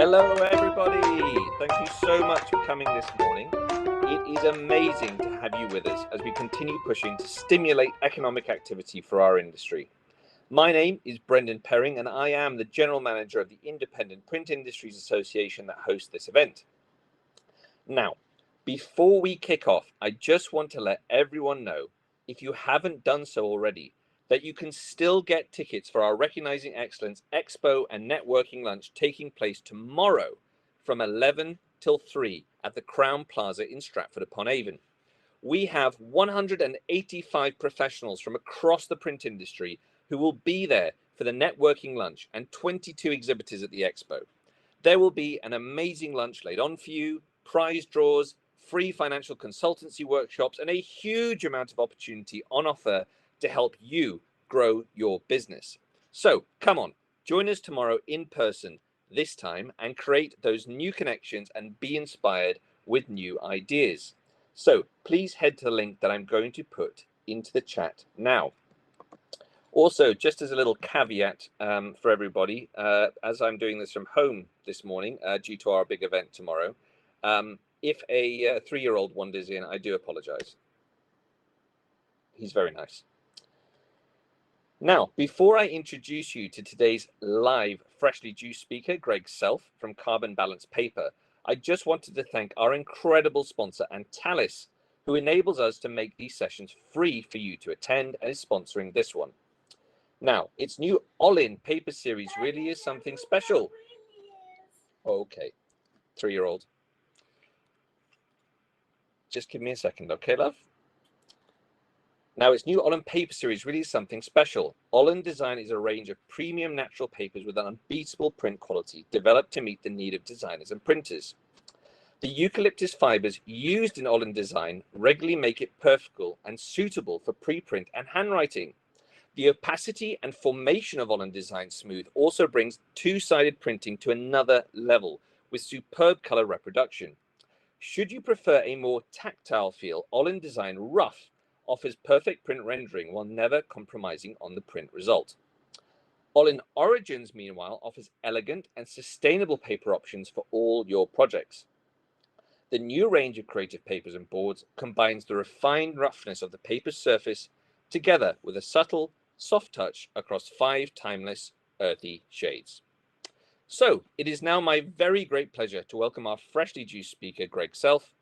Hello, everybody. Thank you so much for coming this morning. It is amazing to have you with us as we continue pushing to stimulate economic activity for our industry. My name is Brendan Perring, and I am the General Manager of the Independent Print Industries Association that hosts this event. Now, before we kick off, I just want to let everyone know, if you haven't done so already, that you can still get tickets for our Recognizing Excellence Expo and Networking Lunch taking place tomorrow from 11 till 3 at the Crown Plaza in Stratford-upon-Avon. We have 185 professionals from across the print industry who will be there for the networking lunch and 22 exhibitors at the expo. There will be an amazing lunch laid on for you, prize draws, free financial consultancy workshops, and a huge amount of opportunity on offer to help you grow your business. So come on, join us tomorrow in person this time and create those new connections and be inspired with new ideas. So please head to the link that I'm going to put into the chat now. Also, just as a little caveat for everybody, as I'm doing this from home this morning due to our big event tomorrow, if a 3-year-old wanders in, I do apologize. He's very nice. Now, before I introduce you to today's live freshly juiced speaker, Greg Selfe from Carbon Balance Paper, I just wanted to thank our incredible sponsor, Antalis, who enables us to make these sessions free for you to attend and is sponsoring this one. Now, its new All-In paper series really is something special. Okay, 3-year-old. Just give me a second, okay, love? Now, its new All-In paper series really is something special. All-In Design is a range of premium natural papers with an unbeatable print quality developed to meet the need of designers and printers. The eucalyptus fibers used in All-In Design regularly make it perfect and suitable for preprint and handwriting. The opacity and formation of All-In Design Smooth also brings two-sided printing to another level with superb color reproduction. Should you prefer a more tactile feel, All-In Design Rough offers perfect print rendering while never compromising on the print result. All-In Origins, meanwhile, offers elegant and sustainable paper options for all your projects. The new range of creative papers and boards combines the refined roughness of the paper surface together with a subtle, soft touch across 5 timeless, earthy shades. So, it is now my very great pleasure to welcome our freshly juiced speaker, Greg Selfe.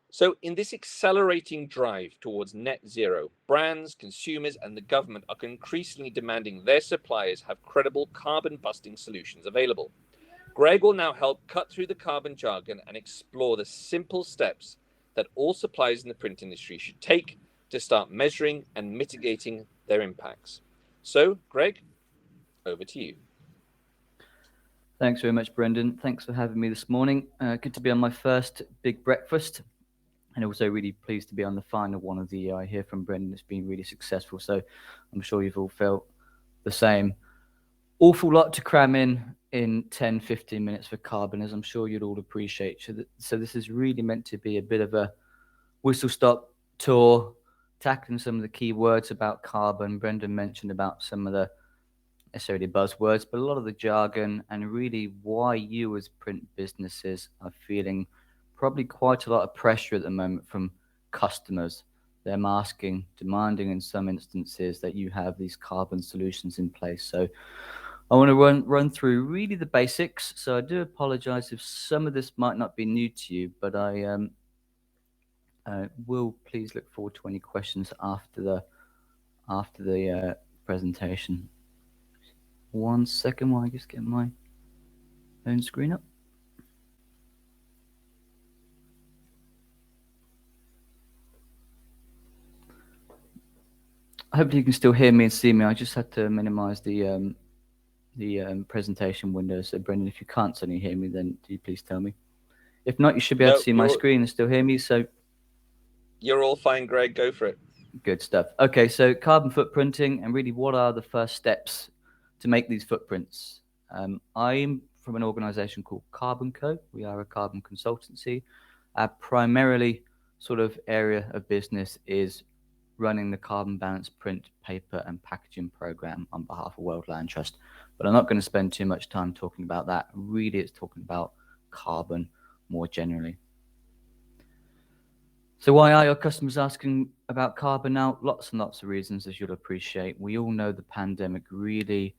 So in this accelerating drive towards net zero, brands, consumers, and the government are increasingly demanding their suppliers have credible carbon-busting solutions available. Greg will now help cut through the carbon jargon and explore the simple steps that all suppliers in the print industry should take to start measuring and mitigating their impacts. So, Greg, over to you. Thanks very much, Brendan. Thanks for having me this morning. Good to be on my first big breakfast. And also really pleased to be on the final one of the year. I hear from Brendan it's been really successful, so I'm sure you've all felt the same. Awful lot to cram in 10, 15 minutes for carbon, as I'm sure you'd all appreciate. So this is really meant to be a bit of a whistle-stop tour, tackling some of the key words about carbon. Brendan mentioned about some of the necessarily buzzwords, but a lot of the jargon and really why you as print businesses are feeling probably quite a lot of pressure at the moment from customers. They're asking, demanding in some instances that you have these carbon solutions in place. So I want to run through really the basics. So I do apologize if some of this might not be new to you, but I will please look forward to any questions after the presentation. 1 second while I just get my own screen up. Hopefully you can still hear me and see me. I just had to minimize the presentation window. So Brendan, if you can't suddenly hear me, then do you please tell me. If not, you should be able to see my screen and still hear me. So you're all fine, Greg. Go for it. Good stuff. Okay, so carbon footprinting and really what are the first steps to make these footprints? I'm from an organization called Carbon Co. We are a carbon consultancy. Our primarily sort of area of business is running the Carbon Balance Print, Paper and Packaging Program on behalf of World Land Trust. But I'm not going to spend too much time talking about that. Really, it's talking about carbon more generally. So why are your customers asking about carbon now? Lots and lots of reasons, as you'll appreciate. We all know the pandemic really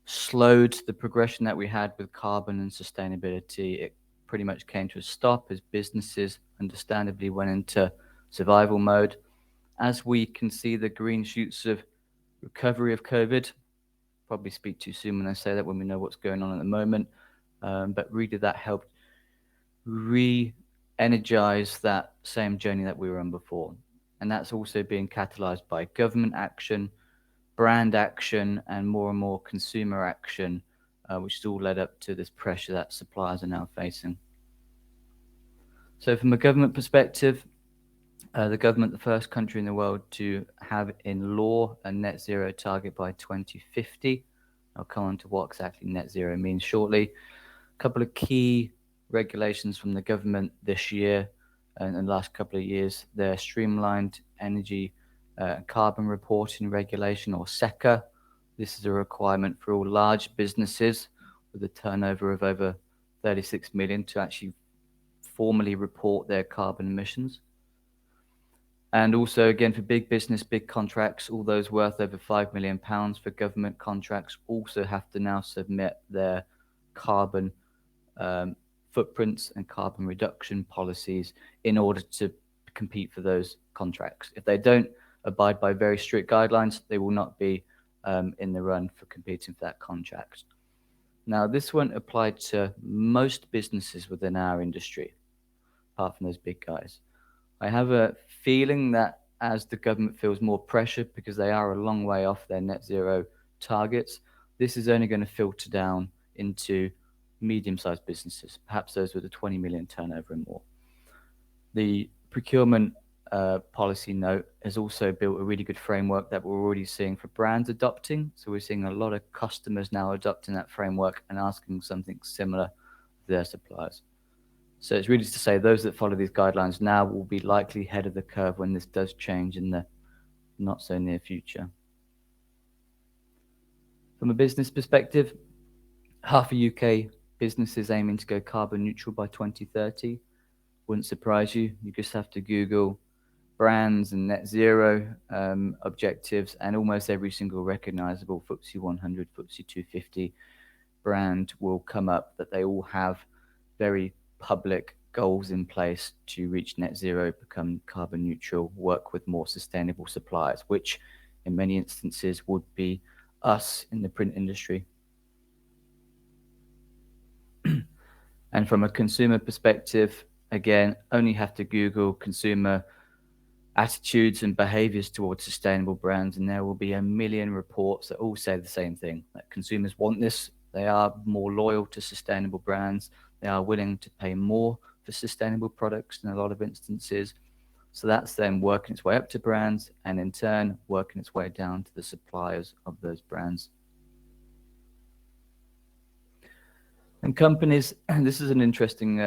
slowed the progression that we had with carbon and sustainability. It pretty much came to a stop as businesses understandably went into survival mode. As we can see the green shoots of recovery of COVID, probably speak too soon when I say that when we know what's going on at the moment, but really that helped re-energize that same journey that we were on before. And that's also being catalyzed by government action, brand action, and more consumer action, which has all led up to this pressure that suppliers are now facing. So from a government perspective, the government, the first country in the world to have in law a net zero target by 2050. I'll come on to what exactly net zero means shortly. A couple of key regulations from the government this year and the last couple of years. Their streamlined energy carbon reporting regulation, or SECA. This is a requirement for all large businesses with a turnover of over 36 million to actually formally report their carbon emissions. And also, again, for big business, big contracts, all those worth over £5 million for government contracts also have to now submit their carbon footprints and carbon reduction policies in order to compete for those contracts. If they don't abide by very strict guidelines, they will not be in the run for competing for that contract. Now, this won't apply to most businesses within our industry, apart from those big guys. I have a feeling that as the government feels more pressure because they are a long way off their net zero targets, this is only going to filter down into medium-sized businesses, perhaps those with a 20 million turnover and more. The procurement policy note has also built a really good framework that we're already seeing for brands adopting. So we're seeing a lot of customers now adopting that framework and asking something similar of their suppliers. So it's really to say those that follow these guidelines now will be likely ahead of the curve when this does change in the not so near future. From a business perspective, half of UK businesses aiming to go carbon neutral by 2030. Wouldn't surprise you. You just have to Google brands and net zero objectives, and almost every single recognizable FTSE 100, FTSE 250 brand will come up that they all have very public goals in place to reach net zero, become carbon neutral, work with more sustainable suppliers, which in many instances would be us in the print industry. And from a consumer perspective, again, only have to Google consumer attitudes and behaviors towards sustainable brands, and there will be a million reports that all say the same thing, that consumers want this. They are more loyal to sustainable brands. They are willing to pay more for sustainable products in a lot of instances. So that's then working its way up to brands and in turn working its way down to the suppliers of those brands. And companies, and this is an interesting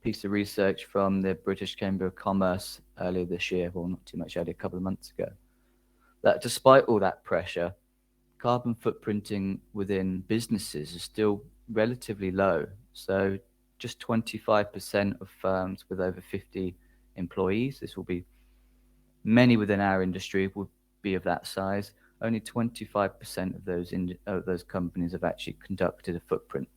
piece of research from the British Chamber of Commerce earlier this year, well, not too much earlier, a couple of months ago, that despite all that pressure, carbon footprinting within businesses is still relatively low. So just 25% of firms with over 50 employees, this will be many within our industry, would be of that size. Only 25% of those companies have actually conducted a footprint.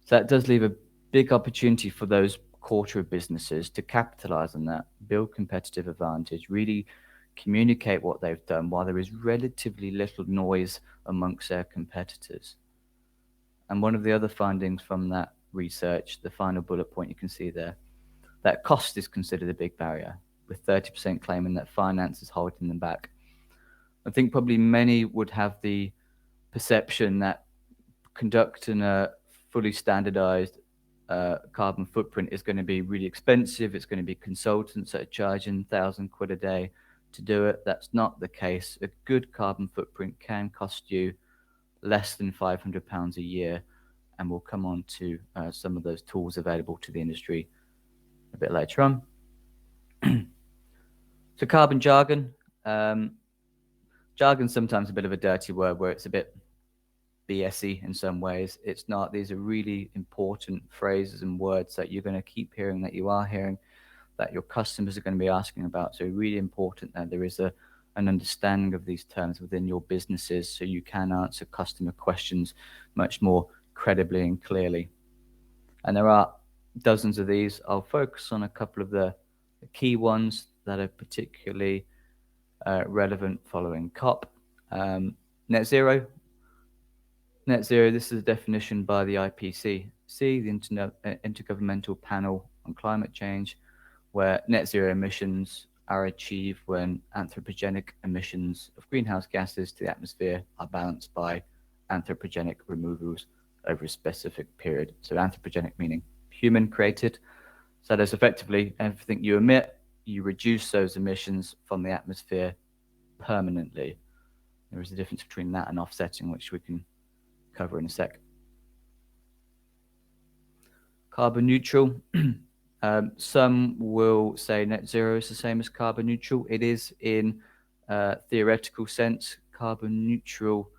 So that does leave a big opportunity for those quarter of businesses to capitalize on that, build competitive advantage, really communicate what they've done while there is relatively little noise amongst their competitors. And one of the other findings from that research, the final bullet point you can see there, that cost is considered a big barrier, with 30% claiming that finance is holding them back. I think probably many would have the perception that conducting a fully standardized carbon footprint is going to be really expensive. It's going to be consultants that are charging £1,000 a day to do it. That's not the case. A good carbon footprint can cost you less than £500 a year, and we'll come on to some of those tools available to the industry a bit later on. So carbon jargon. Jargon's sometimes a bit of a dirty word where it's a bit BSy in some ways. It's not. These are really important phrases and words that you're going to keep hearing, that you are hearing, that your customers are going to be asking about. So really important that there is an understanding of these terms within your businesses so you can answer customer questions much more credibly and clearly. And there are dozens of these. I'll focus on a couple of the key ones that are particularly relevant following COP. Net zero. Net zero, this is a definition by the IPCC, the Intergovernmental Panel on Climate Change, where net zero emissions are achieved when anthropogenic emissions of greenhouse gases to the atmosphere are balanced by anthropogenic removals over a specific period. So anthropogenic meaning human created. So that's effectively everything you emit, you reduce those emissions from the atmosphere permanently. There is a difference between that and offsetting, which we can cover in a sec. Carbon neutral. Some will say net zero is the same as carbon neutral. It is in theoretical sense. Carbon neutral,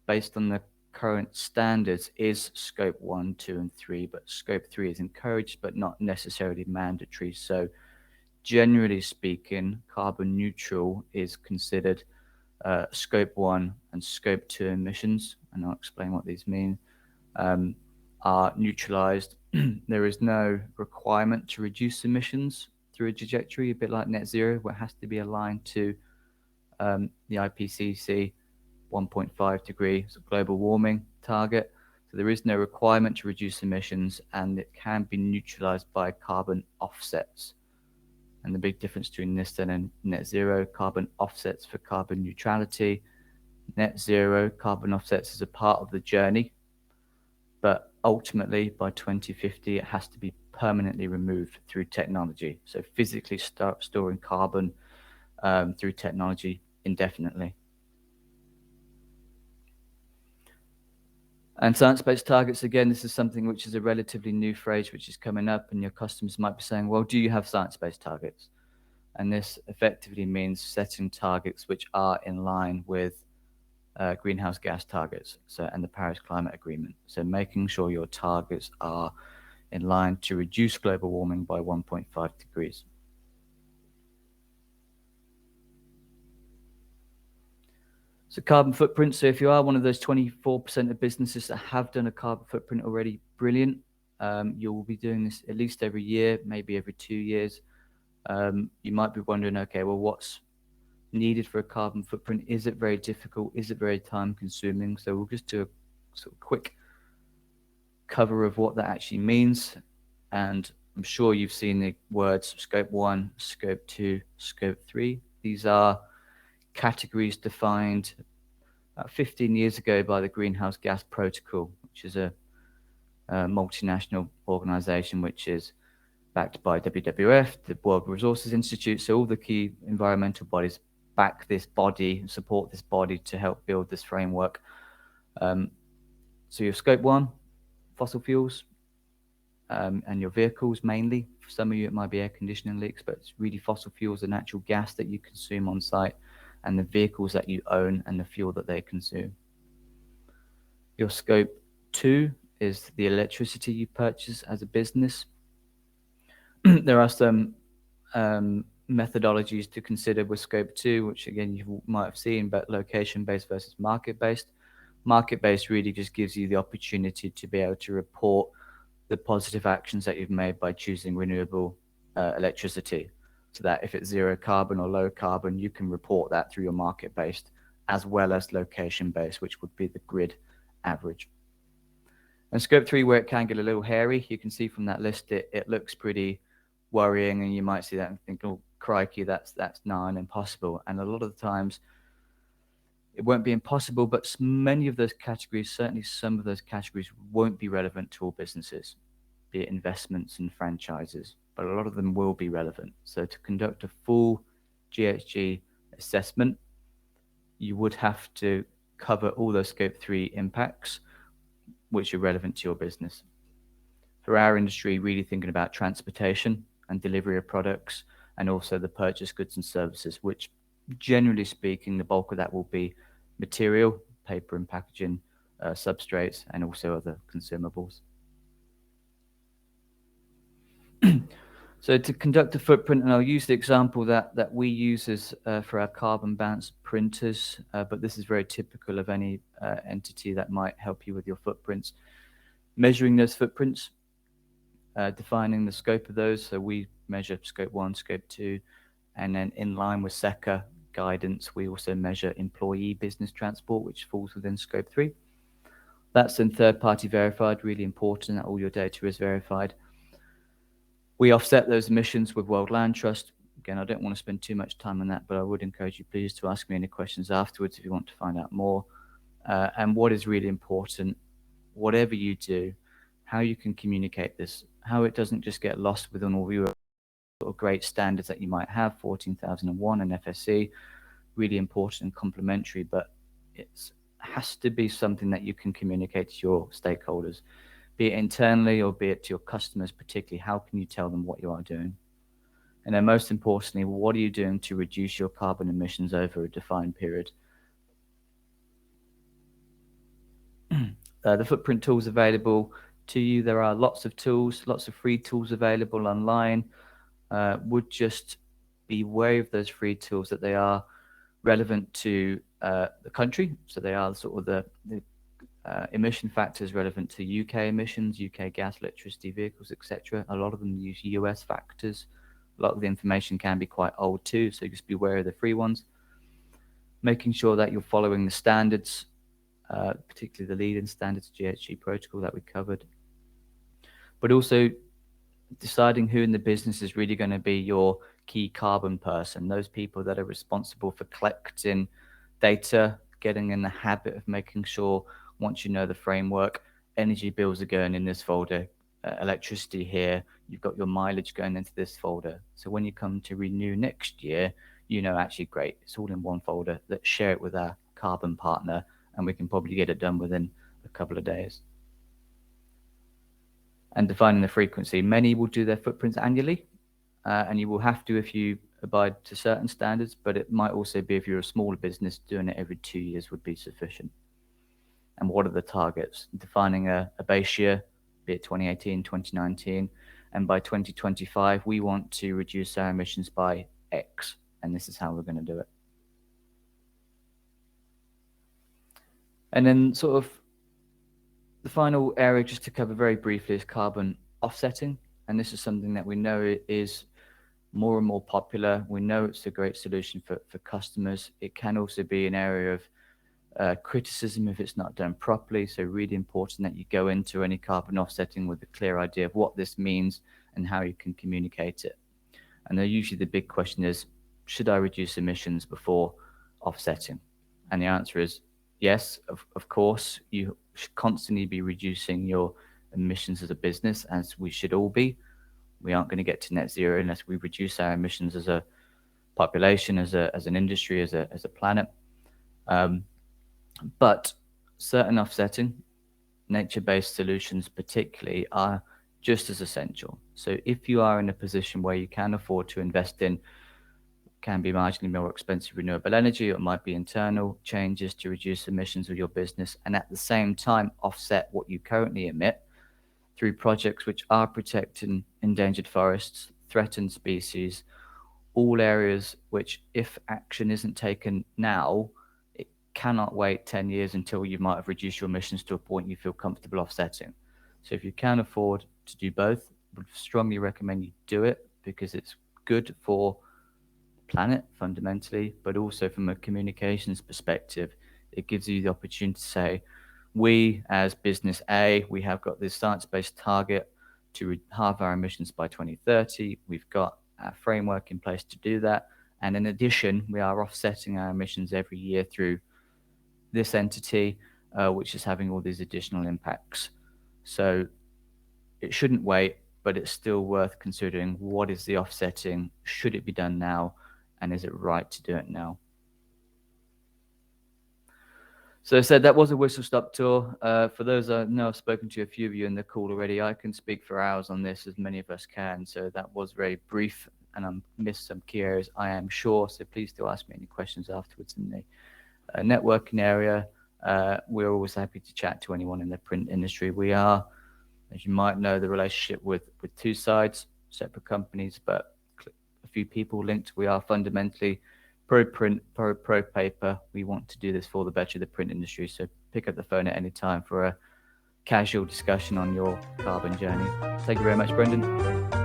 based on the current standards, is scope 1, 2, and 3, but scope 3 is encouraged but not necessarily mandatory. So generally speaking, carbon neutral is considered scope 1 and scope 2 emissions, and I'll explain what these mean, are neutralized. There is no requirement to reduce emissions through a trajectory, a bit like net zero, where it has to be aligned to the IPCC 1.5 degrees global warming target. So there is no requirement to reduce emissions, and it can be neutralized by carbon offsets. And the big difference between this and net zero: carbon offsets for carbon neutrality. Net zero carbon offsets is a part of the journey, but ultimately by 2050 it has to be permanently removed through technology. So physically storing carbon through technology indefinitely. And science-based targets, again, this is something which is a relatively new phrase which is coming up, and your customers might be saying, well, do you have science-based targets? And this effectively means setting targets which are in line with greenhouse gas targets and the Paris Climate Agreement. So making sure your targets are in line to reduce global warming by 1.5 degrees. So carbon footprint. So if you are one of those 24% of businesses that have done a carbon footprint already, brilliant. You will be doing this at least every year, maybe every 2 years. You might be wondering, okay, well, what's needed for a carbon footprint? Is it very difficult? Is it very time consuming? So we'll just do a sort of quick cover of what that actually means. And I'm sure you've seen the words scope 1, scope 2, scope 3. These are categories defined 15 years ago by the Greenhouse Gas Protocol, which is a multinational organization which is backed by WWF, the World Resources Institute. So all the key environmental bodies back this body and support this body to help build this framework. So your scope 1, fossil fuels, and your vehicles mainly. For some of you, it might be air conditioning leaks, but it's really fossil fuels, the natural gas that you consume on site, and the vehicles that you own and the fuel that they consume. Your scope 2 is the electricity you purchase as a business. There are some methodologies to consider with scope 2, which again you might have seen, but location-based versus market-based. Market-based really just gives you the opportunity to be able to report the positive actions that you've made by choosing renewable electricity, so that if it's zero carbon or low carbon, you can report that through your market-based as well as location-based, which would be the grid average. And scope 3, where it can get a little hairy, you can see from that list, it looks pretty worrying, and you might see that and think, oh, crikey, that's nigh on impossible. And a lot of the times it won't be impossible, but many of those categories, certainly some of those categories, won't be relevant to all businesses, be it investments and franchises, but a lot of them will be relevant. So to conduct a full GHG assessment, you would have to cover all those scope 3 impacts which are relevant to your business. For our industry, really thinking about transportation and delivery of products, and also the purchase goods and services, which generally speaking, the bulk of that will be material, paper and packaging, substrates, and also other consumables. So to conduct a footprint, and I'll use the example that we use as for our carbon bounce printers, but this is very typical of any entity that might help you with your footprints. Measuring those footprints, defining the scope of those. So we measure scope 1, scope 2, and then in line with SECA guidance, we also measure employee business transport, which falls within scope 3. That's then third-party verified, really important that all your data is verified. We offset those emissions with World Land Trust. Again, I don't want to spend too much time on that, but I would encourage you please to ask me any questions afterwards if you want to find out more. And what is really important, whatever you do, how you can communicate this, how it doesn't just get lost within all your great standards that you might have, 14001 and FSC, really important and complementary, but it has to be something that you can communicate to your stakeholders, be it internally or be it to your customers particularly. How can you tell them what you are doing? And then most importantly, what are you doing to reduce your carbon emissions over a defined period? The footprint tools available to you, there are lots of tools, lots of free tools available online. Would just be wary of those free tools that they are relevant to the country. So they are sort of the emission factors relevant to UK emissions, UK gas, electricity, vehicles, etc. A lot of them use US factors. A lot of the information can be quite old too, so just be aware of the free ones. Making sure that you're following the standards, particularly the lead-in standards, GHG protocol that we covered. But also deciding who in the business is really going to be your key carbon person, those people that are responsible for collecting data, getting in the habit of making sure once you know the framework, energy bills are going in this folder, electricity here, you've got your mileage going into this folder. So when you come to renew next year, you know, actually great, it's all in one folder. Let's share it with our carbon partner and we can probably get it done within a couple of days. And defining the frequency. Many will do their footprints annually, and you will have to if you abide to certain standards, but it might also be if you're a smaller business, doing it every 2 years would be sufficient. And what are the targets? Defining a base year, be it 2018, 2019, and by 2025, we want to reduce our emissions by X, and this is how we're going to do it. And then sort of the final area just to cover very briefly is carbon offsetting. And this is something that we know is more and more popular. We know it's a great solution for customers. It can also be an area of criticism if it's not done properly. So really important that you go into any carbon offsetting with a clear idea of what this means and how you can communicate it. And then usually the big question is, should I reduce emissions before offsetting? And the answer is yes, of course. You should constantly be reducing your emissions as a business, as we should all be. We aren't going to get to net zero unless we reduce our emissions as a population, as an industry, as a planet. But certain offsetting, nature-based solutions particularly, are just as essential. So if you are in a position where you can afford to invest in, can be marginally more expensive renewable energy, or it might be internal changes to reduce emissions of your business, and at the same time offset what you currently emit through projects which are protecting endangered forests, threatened species, all areas which, if action isn't taken now, it cannot wait 10 years until you might have reduced your emissions to a point you feel comfortable offsetting. So if you can afford to do both, I would strongly recommend you do it, because it's good for planet fundamentally, but also from a communications perspective, it gives you the opportunity to say, we as business A, we have got this science-based target to halve our emissions by 2030. We've got a framework in place to do that. And in addition, we are offsetting our emissions every year through this entity, which is having all these additional impacts. So it shouldn't wait, but it's still worth considering what is the offsetting, should it be done now, and is it right to do it now? So I said that was a whistle-stop tour. For those I know, I've spoken to a few of you in the call already. I can speak for hours on this, as many of us can. So that was very brief. and I missed some key areas, I am sure. So please do ask me any questions afterwards in the networking area. We're always happy to chat to anyone in the print industry. We are, as you might know, the relationship with two sides, separate companies, but a few people linked. We are fundamentally pro print, pro paper. We want to do this for the better of the print industry. So pick up the phone at any time for a casual discussion on your carbon journey. Thank you very much, Brendan.